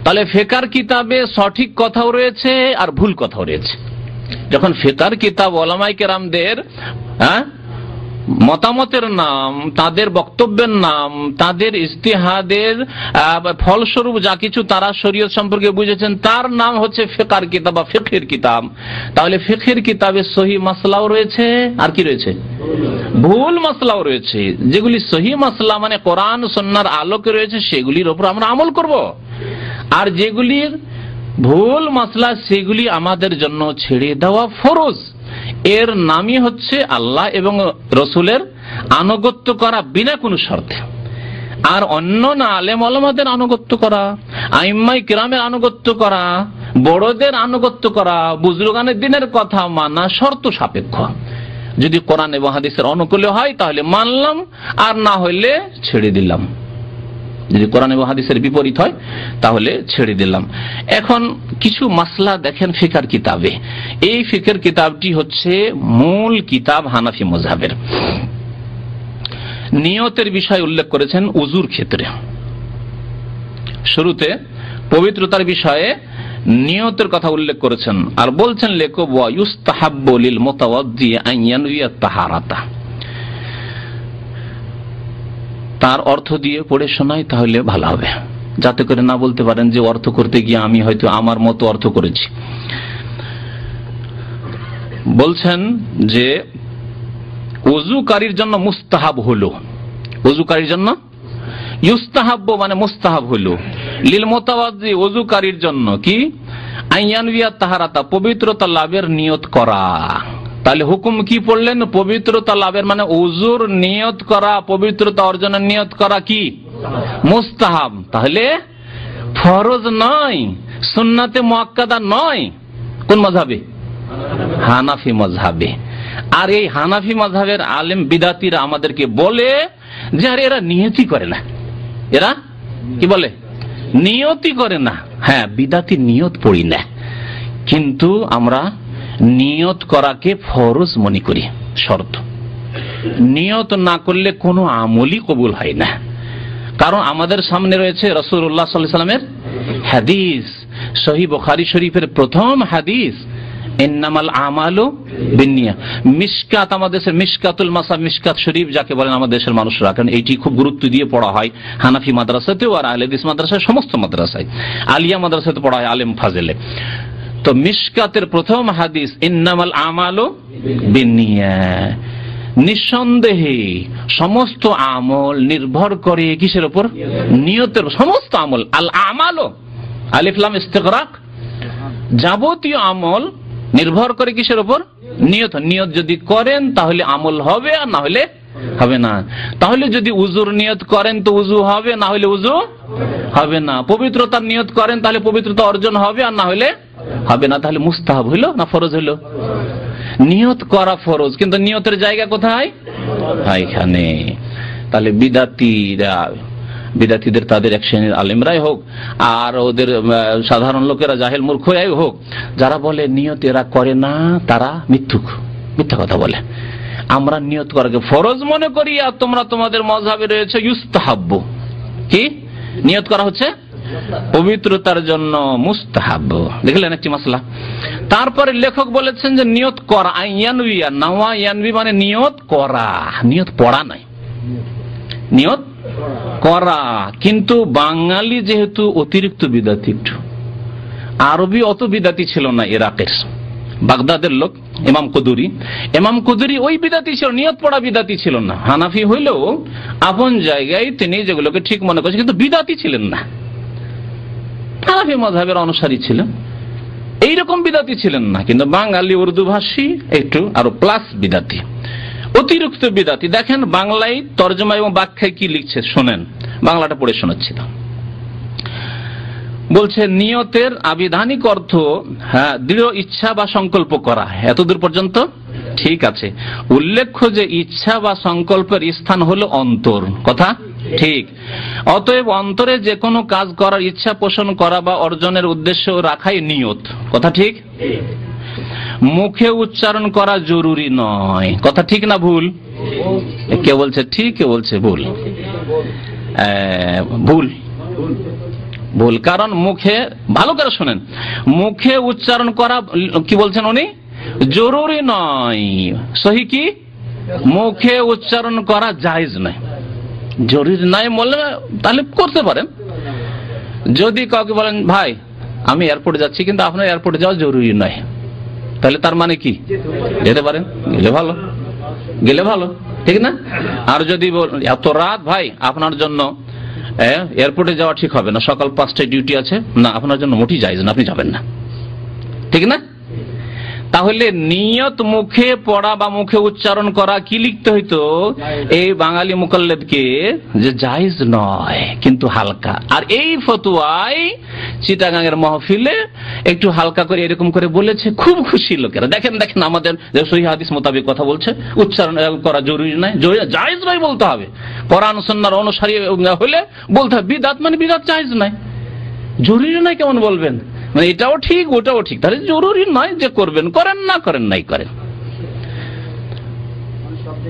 তাহলে ফিকহের কিতাবে সঠিক কথাও রয়েছে আর ভুল কথাও রয়েছে। যখন ফিকহের কিতাব উলামায়ে কেরামদের মতামতের নাম, তাদের বক্তব্যের নাম, তাদের ইজতিহাদের ফলস্বরূপ যা কিছু তারা শরীয়ত সম্পর্কে বুঝেছেন তার নাম হচ্ছে ফিকহের কিতাব বা ফিকহের কিতাব, তাহলে ফিকহের কিতাবে সহি মাসলাও রয়েছে আর কি রয়েছে, ভুল মাসলাও রয়েছে। যেগুলি সহি মাসলা মানে কোরআন সুন্নাহর আলোকে রয়েছে সেগুলির উপর আমরা আমল করব, আর যেগুলির ভুল মাসলা সেগুলি আমাদের জন্য ছেড়ে দেওয়া ফরজ। এর নামই হচ্ছে আল্লাহ এবং রসুলের আনুগত্য করা বিনা কোনো শর্তে। আর অন্য না আলেম ওলামাদের আনুগত্য করা, আইম্মায়ে কিরামের আনুগত্য করা, বড়দের আনুগত্য করা, বুজুর্গানের দিনের কথা মানা শর্ত সাপেক্ষ। যদি কোরআন এবং হাদিসের অনুকূলে হয় তাহলে মানলাম, আর না হইলে ছেড়ে দিলাম। যদি কোরআন এবং হাদিসের বিপরীত হয় তাহলে ছেড়ে দিলাম। এখন কিছু মাসলা দেখেন ফিকহের কিতাবে। এই ফিকহের কিতাবটি হচ্ছে মূল কিতাব হানাফি মাযহাবের। নিয়তের বিষয় উল্লেখ করেছেন উযুর ক্ষেত্রে। শুরুতে পবিত্রতার বিষয়ে নিয়তের কথা উল্লেখ করেছেন, আর বলছেন লেখক ওয়া ইউস্তাহাব্বু লিল মুতাওয়াদ্দি আন ইয়ানওয়া তাহারাতা। তার অর্থ দিয়ে পড়ে শোনাই তাহলে ভালো হবে, যাতে করে না বলতে পারেন যে অর্থ করতে গিয়ে আমি হয়তো আমার মতো অর্থ করেছি। বলছেন যে ওযুকারীর জন্য মুস্তাহাব হলো, ওযুকারীর জন্য ইউস্তাহাব্ব মানে মুস্তাহাব হলো, লিল মুতাওয়াদ্দি ওযুকারীর জন্য কি আইয়ানবিয়া তাহারাতা পবিত্রতা লাভের নিয়ত করা। তাহলে হুকুম কি পড়লেন, পবিত্রতা লাভের মানে ওযুর নিয়ত করা, পবিত্রতা অর্জনের নিয়ত করা কি মুস্তাহাব, তাহলে ফরজ নয়, সুন্নাতে মুআক্কাদা নয়। কোন মাযহাবে? হানাফি মাযহাবে। আর এই হানাফি মাযহাবের আলেম বিদাতিরা আমাদেরকে বলে যে আরে এরা নিয়তই করে না, এরা কি বলে নিয়তই করে না। হ্যাঁ, বিদাতি নিয়ত পড়ি না, কিন্তু আমরা নিয়ত করাকে ফরজ মনে করি। শর্ত, নিয়ত না করলে কোনো আমলই কবুল হয় না। কারণ আমাদের সামনে রয়েছে রাসূলুল্লাহ সাল্লাল্লাহু আলাইহি ওয়াসাল্লামের হাদিস, সহিহ বুখারী শরীফের প্রথম হাদিস, ইন্নামাল আমালু বিন্নিয়াত। মিশকাত, আমাদের দেশের মিশকাতুল মাসাব, মিশকাত শরীফ যাকে বলেন আমাদের দেশের মানুষরা, কারণ এইটি খুব গুরুত্ব দিয়ে পড়া হয় হানাফি মাদ্রাসাতেও আর আহলে হাদিস মাদ্রাসায়, সমস্ত মাদ্রাসায়, আলিয়া মাদ্রাসাতে পড়া হয় আলেম ফাজেলে। তো মিশকাতের প্রথম হাদিস ইন্নামাল আমালু বিন্নিয়াত, নিঃসন্দেহে সমস্ত আমল নির্ভর করে কিসের উপর? নিয়তের। সমস্ত আমল, আল আমালু আলিফ লাম ইস্তিগরাক, যাবতীয় আমল নির্ভর করে কিসের উপর? নিয়ত। নিয়ত যদি করেন তাহলে আমল হবে, আর না হলে হবে না। তাহলে যদি উযুর নিয়ত করেন তো উযু হবে, না হলে উযু হবে না। পবিত্রতার নিয়ত করেন তাহলে পবিত্রতা অর্জন হবে, আর না হলে হবে না। তাহলে মুস্তাহাব হইল না ফরজ হইল? নিয়ত করা ফরজ, কিন্তু নিয়তের জায়গা কোথায়? এখানে। তাহলে বিদাতীদের তাদের এক শ্রেণীর আলেমরাই হোক আর ওদের সাধারণ লোকেরা জাহেল মূর্খরাই হোক, যারা বলে নিয়ত এরা করে না তারা মিথ্যা কথা বলে। আমরা নিয়ত করাকে ফরজ মনে করি, আর তোমরা তোমাদের মাযহাবে রয়েছে ইউস্তাহাব্বু, কি নিয়ত করা হচ্ছে পবিত্রতার জন্য মুস্তাহাব। দেখলেন একটি মাসলা। তারপরে লেখক বলেছেন যে নিয়ত করা, আইয়ানবিয়া নাওয়া ইয়ানবি মানে নিয়ত করা, নিয়ত পড়া নাই, নিয়ত করা। কিন্তু বাঙালি যেহেতু অতিরিক্ত বিদাতি, একটু আরবি অত বিদাতি ছিল না, ইরাকের বাগদাদের লোক ইমাম কুদুরি ওই বিদাতি ছিল, নিয়ত পড়া বিদাতি ছিল না। হানাফি হইলেও আপন জায়গায় তিনি যেগুলোকে ঠিক মনে করছেন, কিন্তু বিদাতি ছিলেন না, হানাফি মাযহাবের অনুসারী ছিলেন, এইরকম বিদাতি ছিলেন না। কিন্তু বাঙালি উর্দু ভাষী একটু আরো প্লাস বিদাতি, অতিরিক্ত বিদাতি। দেখেন বাংলায় তরজমা এবং ব্যাখ্যায় কি লিখছে শোনেন, বাংলাটা পড়ে শোনাচ্ছি। বলছে নিয়তের আবিধানিক অর্থ দৃঢ় ইচ্ছা বা সংকল্প করা। এতদূর পর্যন্ত ঠিক আছে। উল্লেখ্য যে ইচ্ছা বা সংকল্পের স্থান হলো অন্তর, কথা ঠিক। অতএব অন্তরে যে কোনো কাজ করার ইচ্ছা পোষণ করা বা অর্জনের উদ্দেশ্য রাখাই নিয়ত, কথা ঠিক। মুখে উচ্চারণ করা জরুরি নয়, কথা ঠিক না ভুল? কে বলছে ঠিক, কে বলছে ভুল? ভুল। ভুল। কারণ মুখে, ভালো করে শোনেন, মুখে উচ্চারণ করা কি বলছেন উনি, জরুরি নয়। সহি কি, মুখে উচ্চারণ করা জায়েজ নয়, জরুরি নয় বললে তাহলে করতে পারেন। যদি কাউকে বলেন ভাই আমি এয়ারপোর্টে যাচ্ছি কিন্তু আপনার এয়ারপোর্টে যাওয়া জরুরি নয়, তাহলে তার মানে কি, যেতে পারেন, গেলে ভালো, গেলে ভালো, ঠিক না? আর যদি এত রাত ভাই আপনার জন্য এয়ারপোর্টে যাওয়া ঠিক হবে না, সকাল 5টায় ডিউটি আছে, না আপনার জন্য মোটেই জায়েজ না, আপনি যাবেন না, ঠিক না? তাহলে নিয়ত মুখে পড়া বা মুখে উচ্চারণ করা কি লিখতে হইতো এই বাঙালি মুকাল্লিদকে, যে জায়েজ নয় কিন্তু হালকা। আর এই ফতোয়ায় চিটাগাঙের মাহফিলে একটু হালকা করে এরকম করে বলেছে, খুব খুশি লোকেরা। দেখেন দেখেন আমাদের যে সহিহ হাদিস মোতাবেক কথা বলছে, উচ্চারণ করা জরুরি নয়, জায়েজ নয় বলতে হবে। কোরআন সুন্নাহর অনুসারী হলে বলতে হবে বিদআত মানে বিদআত জায়েজ নয়, জরুরি নয় কেমন বলবেন, মানে এটাও ঠিক ওটাও ঠিক, তাহলে জরুরি নয়, যে করবেন করেন, না করেন নাই করেন।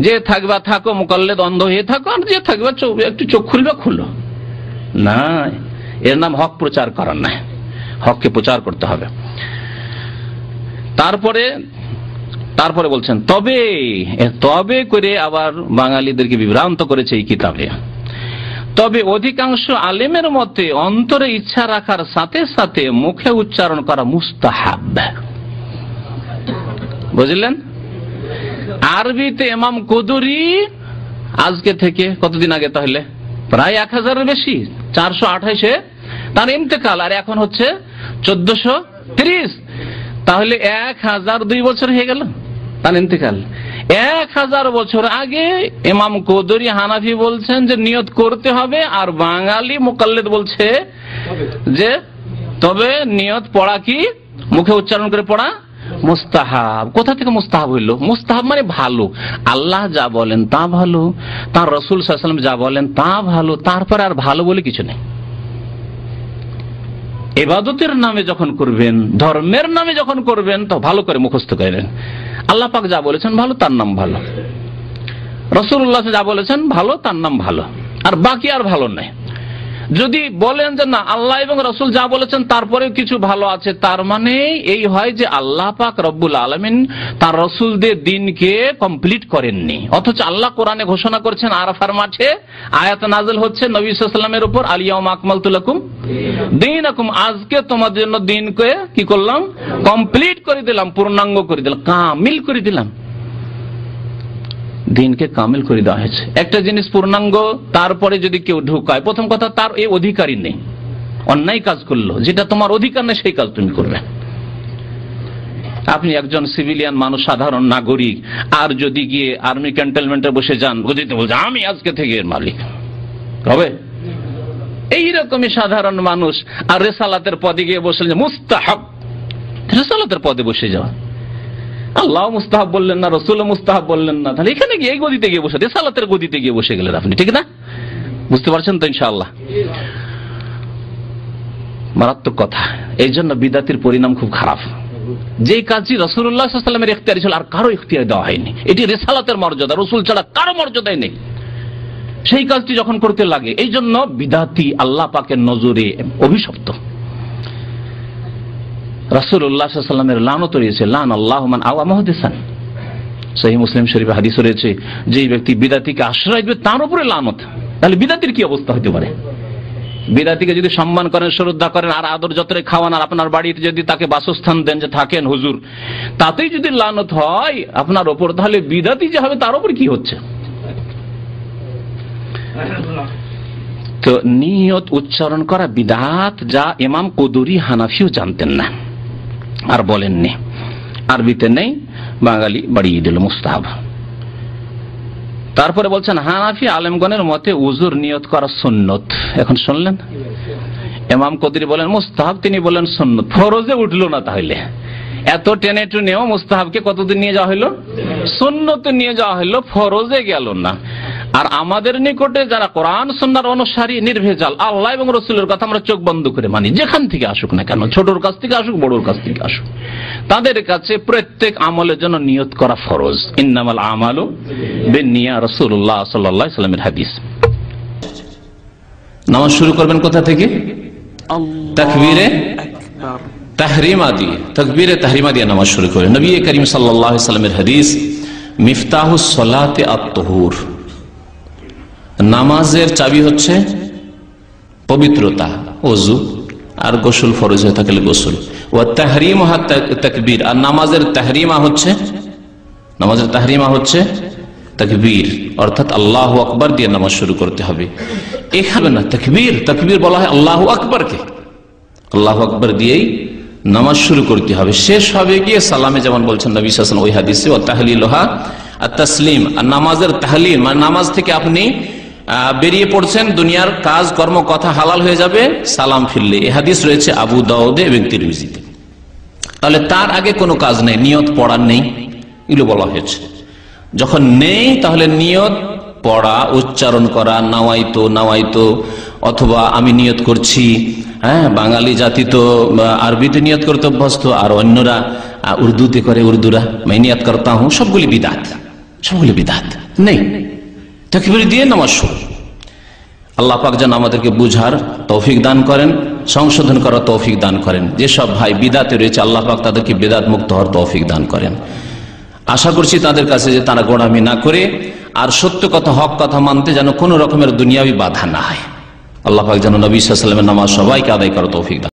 যে থাকবা থাকো, মুকাল্লিদ অন্ধ হয়ে থাকো, আর যে থাকবা একটু চোখ খুলবে খুলো না, এর নাম হক প্রচার করার নয়, হককে প্রচার করতে হবে। তারপরে বলছেন তবে করে আবার বাঙালিদেরকে বিভ্রান্ত করেছে এই কিতাবে। তবে অধিকাংশ আলেমের মতে অন্তরে ইচ্ছা রাখার সাথে সাথে মুখে উচ্চারণ করা মুস্তাহাব। বুঝলেন? আরবিতে ইমাম কুদুরি আজকে থেকে কতদিন আগে, তাহলে প্রায় 1000-এর বেশি, 428-এ তার ইন্তেকাল, আর এখন হচ্ছে 1430, তাহলে 1002 বছর হয়ে গেল তার ইন্তেকাল। 1000 বছর আগে ইমাম কুদুরি হানাফি বলছেন যে নিয়ত করতে হবে, আর বাঙালি মুকাল্লিদ বলছে যে তবে নিয়ত পড়া কি, মুখে উচ্চারণ করে পড়া মুস্তাহাব। কোথা থেকে মুস্তাহাব হইল? মুস্তাহাব মানে ভালো, আল্লাহ যা বলেন তা ভালো, তার রাসূল সাল্লাল্লাহু আলাইহি ওয়াসাল্লাম যা বলেন তা ভালো, তারপরে আর ভালো বলে কিছু নেই। ইবাদতের নামে যখন করবেন, ধর্মের নামে যখন করবেন, তো ভালো করে মুখস্থ করেন, আল্লাহ পাক যা বলেছেন ভালো, তার নাম ভালো, রাসূলুল্লাহ যা বলেছেন ভালো, তার নাম ভালো, আর বাকি আর ভালো নাই। যদি বলেন যে না আল্লাহ এবং রাসূল যা বলেছেন তারপরেও কিছু ভালো আছে, তার মানে এই হয় যে আল্লাহ পাক রব্বুল আলামিন তার রাসূলদের দিনকে কমপ্লিট করেননি। অথচ আল্লাহ কোরআনে ঘোষণা করেছেন, আরাফার মাঠে আয়াত নাযিল হচ্ছে নবী সাল্লাল্লাহু আলাইহি ওয়াসাল্লামের উপর, আল ইয়াউমা আকমালতু লাকুম দীনাকুম, আজকে তোমাদের জন্য দিনকে কি করলাম, কমপ্লিট করে দিলাম, পূর্ণাঙ্গ করে দিলাম, কামিল করে দিলাম। দিনকে কামিল করে দেওয়া হয়েছে। একটা জিনিস পূর্ণাঙ্গ, তারপরে যদি কেউ ঢুকায়, প্রথম কথা তার এই অধিকারই নেই, অন্যায় কাজ করলো, যেটা তোমার অধিকার নেই সেই কাজ তুমি করবে। আপনি একজন সিভিলিয়ান মানুষ, সাধারণ নাগরিক, আর যদি গিয়ে আর্মি ক্যান্টনমেন্টে বসে যান, বুঝতে বলছে আমি আজকে থেকে এর মালিক হবে, এইরকমই সাধারণ মানুষ, আর রেসালাতের পদে গিয়ে বসলেন যে মুস্তাহাব, রেসালাতের পদে বসে যাওয়া, আল্লাহ মুস্তাহাব বললেন না, রাসূল মুস্তাহাব বললেন না, তাহলে এখানে গিয়ে এই গদিতে গিয়ে বসে, রিসালাতের গদিতে গিয়ে বসে গেলেন আপনি, ঠিক না? বুঝতে পারছেন তো ইনশাআল্লাহ? মারাত্মক কথা। এই জন্য বিদআতের পরিণাম খুব খারাপ। যে কাজটি রাসূলুল্লাহ সাল্লাল্লাহু আলাইহি ওয়াসাল্লামের ইখতিয়ার ছিল, আর কারো ইখতিয়ার দেওয়া হয়নি, এটি রিসালাতের মর্যাদা, রাসূল ছাড়া কারো মর্যাদাই নেই, সেই কাজটি যখন করতে লাগে, এই জন্য বিদআতি আল্লাহ পাকের নজরে অভিশপ্ত। রাসূলুল্লাহ সাল্লাল্লাহু আলাইহি ওয়াসাল্লামের লানত রয়েছে, লান আল্লাহু মান আওয়া মুহদিসান, সহিহ মুসলিম শরীফে হাদিস রয়েছে, যে ব্যক্তি বিদআতিকে আশ্রয় দিবে তার উপরে লানত। তাহলে বিদআতির কি অবস্থা হতে পারে? বিদআতিকে যদি সম্মান করেন, শ্রদ্ধা করেন, আর আদর যতরে খাওয়ান, আর আপনার বাড়িতে যদি তাকে বাসস্থান দেন, যে থাকেন হুজুর, তাতেই যদি লানত হয় আপনার উপর, তাহলে বিদআতি যে হবে তার উপর কি হচ্ছে? তো নিয়ত উচ্চারণ করা বিদআত, যা ইমাম কুদুরি হানাফিও জানতেন না আর বলেননি, আরবিতে নেই, বাঙালি বাড়িয়ে দিল মুস্তাহাব। তারপরে বলছেন হানাফি আলেমগণের মতে উজুর নিয়ত করা সুন্নত। এখন শুনলেন, ইমাম কুদুরি বলেন মুস্তাহাব, তিনি বলেন সুন্নত, ফরজে উঠলো না। তাহলে এত টেনে টুনেও মুস্তাহাবকে কতদিন নিয়ে যাওয়া হলো? সুন্নতে নিয়ে যাওয়া হলো, ফরজে গেল না। আর আমাদের নিকটে যারা কোরআন সুন্নাহর অনুসারী, নির্ভেজাল, আল্লাহ এবং রাসূলের কথা আমরা চোখ বন্ধ করে মানি, যেখান থেকে আসুক না কেন, ছোটর কাছ থেকে আসুক, বড়োর কাছ থেকে আসুক, তাদের কাছে প্রত্যেক আমলের জন্য নিয়ত করা ফরজ। ইন্নামাল আমালু বিন্নিয়া, রাসূলুল্লাহ সাল্লাল্লাহু আলাইহি ওয়াসাল্লামের হাদিস। নামাজ শুরু করবেন কোথা থেকে? তাকবীরে তাহরিমা দিয়ে, তাকবীরে তাহরিমা দিয়ে নামাজ শুরু করে। নবী করিম সাল্লাল্লাহু আলাইহি ওয়াসাল্লামের হাদিস, মিফতাহুস সালাতি আত-তুহুর, নামাজের চাবি হচ্ছে পবিত্রতা, ওযু, আর গোসল ফরজ হয়ে থাকলে গোসল। ওয়া তাহরিমুহা তাকবীর, আর নামাজের তাহরিমা হচ্ছে তাকবীর, অর্থাৎ আল্লাহু আকবার দিয়ে নামাজ শুরু করতে হবে। এখানে না তাকবীর বলা হয় আল্লাহু আকবারকে, আল্লাহু আকবার দিয়েই নামাজ শুরু করতে হবে। শেষ হবে গিয়ে সালামে, যেমন বলছেন নবী সাল্লাল্লাহু আলাইহি ওয়াসাল্লাম ওই হাদিসে, ওয়া তাহলিলুহা আত-তাসলিম, আর নামাজের তাহলিল মানে নামাজ থেকে আপনি বেরিয়ে পড়ছেন, দুনিয়ার কাজ কর্ম কথা হালাল হয়ে যাবে সালাম ফিরলে। এই হাদিস রয়েছে আবু দাউদে এবং তিরমিজিতে। তাহলে তার আগে কোনো কাজ নেই, নিয়ত পড়ার নেই, এগুলো বলা হয়েছে। যখন নেই তাহলে নিয়ত পড়া, উচ্চারণ করা, নাওয়াইতো অথবা আমি নিয়ত করছি। হ্যাঁ, বাঙালি জাতি তো আরবিতে নিয়ত করতে অভ্যস্ত, আর অন্যরা উর্দুতে করে, উর্দুরা मैं নিয়ত করতা হুঁ, সবগুলি বিদআত নেই। তাকবীর দিয়ে নামাজ শুরু। আল্লাহ পাক যেন আমাদেরকে বুঝার তৌফিক দান করেন, সংশোধন করার তৌফিক দান করেন। যেসব ভাই বিদআতে রয়েছে আল্লাহ পাক তাদেরকে বিদআত মুক্ত হওয়ার তৌফিক দান করেন। আশা করছি তাদের কাছে যে তারা গোঁড়ামি না করে আর সত্য কথা, হক কথা মানতে যেন কোনো রকমের দুনিয়াবি বাধা না হয়। আল্লাহ পাক যেন নবী সাল্লাল্লাহু আলাইহি ওয়াসাল্লামের নামাজ সবাইকে আদায় করার তৌফিক দান